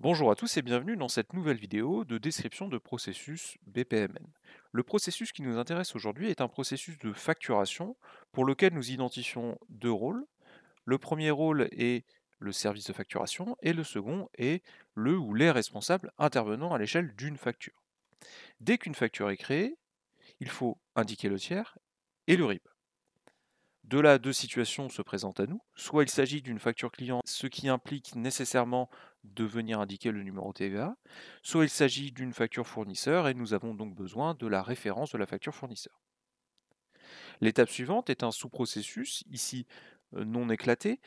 Bonjour à tous et bienvenue dans cette nouvelle vidéo de description de processus BPMN. Le processus qui nous intéresse aujourd'hui est un processus de facturation pour lequel nous identifions deux rôles. Le premier rôle est le service de facturation et le second est le ou les responsables intervenant à l'échelle d'une facture. Dès qu'une facture est créée, il faut indiquer le tiers et le RIB. De là, deux situations se présentent à nous. Soit il s'agit d'une facture client, ce qui implique nécessairement de venir indiquer le numéro TVA, soit il s'agit d'une facture fournisseur et nous avons donc besoin de la référence de la facture fournisseur. L'étape suivante est un sous-processus, ici non éclaté,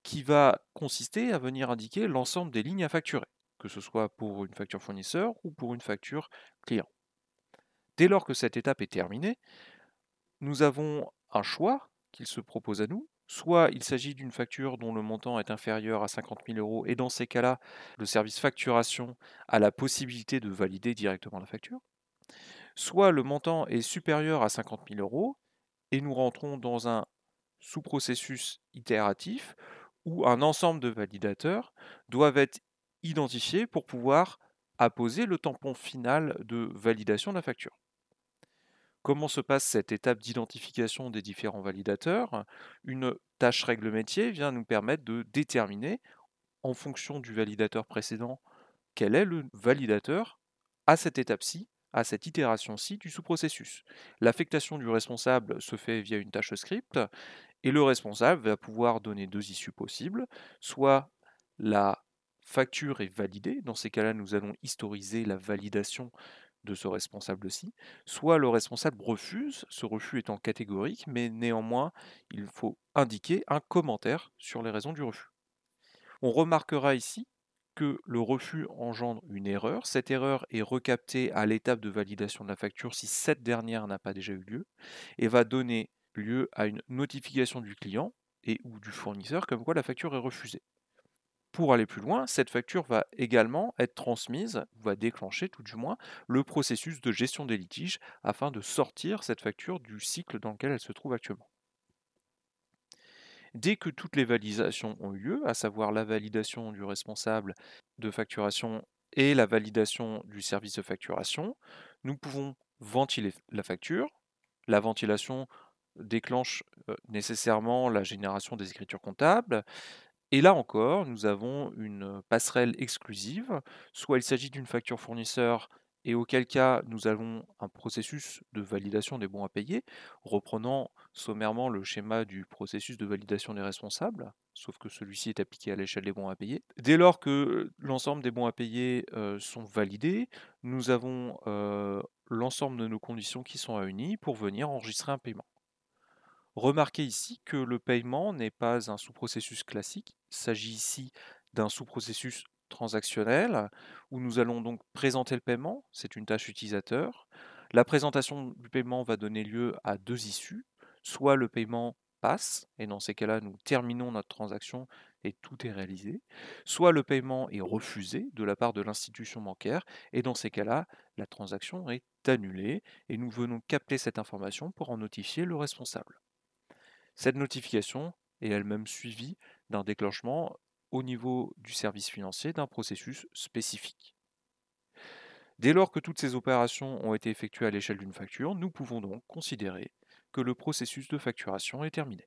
qui va consister à venir indiquer l'ensemble des lignes à facturer, que ce soit pour une facture fournisseur ou pour une facture client. Dès lors que cette étape est terminée, nous avons un choix qu'il se propose à nous. Soit il s'agit d'une facture dont le montant est inférieur à 50 000 euros, et dans ces cas-là, le service facturation a la possibilité de valider directement la facture. Soit le montant est supérieur à 50 000 euros, et nous rentrons dans un sous-processus itératif où un ensemble de validateurs doivent être identifiés pour pouvoir apposer le tampon final de validation de la facture. Comment se passe cette étape d'identification des différents validateurs? Une tâche règle métier vient nous permettre de déterminer, en fonction du validateur précédent, quel est le validateur à cette étape-ci, à cette itération-ci du sous-processus. L'affectation du responsable se fait via une tâche script, et le responsable va pouvoir donner deux issues possibles, soit la facture est validée, dans ces cas-là nous allons historiser la validation de ce responsable-ci, soit le responsable refuse, ce refus étant catégorique, mais néanmoins il faut indiquer un commentaire sur les raisons du refus. On remarquera ici que le refus engendre une erreur. Cette erreur est recaptée à l'étape de validation de la facture si cette dernière n'a pas déjà eu lieu et va donner lieu à une notification du client et ou du fournisseur comme quoi la facture est refusée. Pour aller plus loin, cette facture va également être transmise, ou va déclencher tout du moins, le processus de gestion des litiges afin de sortir cette facture du cycle dans lequel elle se trouve actuellement. Dès que toutes les validations ont eu lieu, à savoir la validation du responsable de facturation et la validation du service de facturation, nous pouvons ventiler la facture. La ventilation déclenche nécessairement la génération des écritures comptables. Et là encore, nous avons une passerelle exclusive. Soit il s'agit d'une facture fournisseur, et auquel cas nous avons un processus de validation des bons à payer, reprenant sommairement le schéma du processus de validation des responsables, sauf que celui-ci est appliqué à l'échelle des bons à payer. Dès lors que l'ensemble des bons à payer sont validés, nous avons l'ensemble de nos conditions qui sont réunies pour venir enregistrer un paiement. Remarquez ici que le paiement n'est pas un sous-processus classique. Il s'agit ici d'un sous-processus transactionnel où nous allons donc présenter le paiement, c'est une tâche utilisateur. La présentation du paiement va donner lieu à deux issues, soit le paiement passe, et dans ces cas-là, nous terminons notre transaction et tout est réalisé, soit le paiement est refusé de la part de l'institution bancaire, et dans ces cas-là, la transaction est annulée, et nous venons capter cette information pour en notifier le responsable. Cette notification est elle-même suivie d'un déclenchement au niveau du service financier d'un processus spécifique. Dès lors que toutes ces opérations ont été effectuées à l'échelle d'une facture, nous pouvons donc considérer que le processus de facturation est terminé.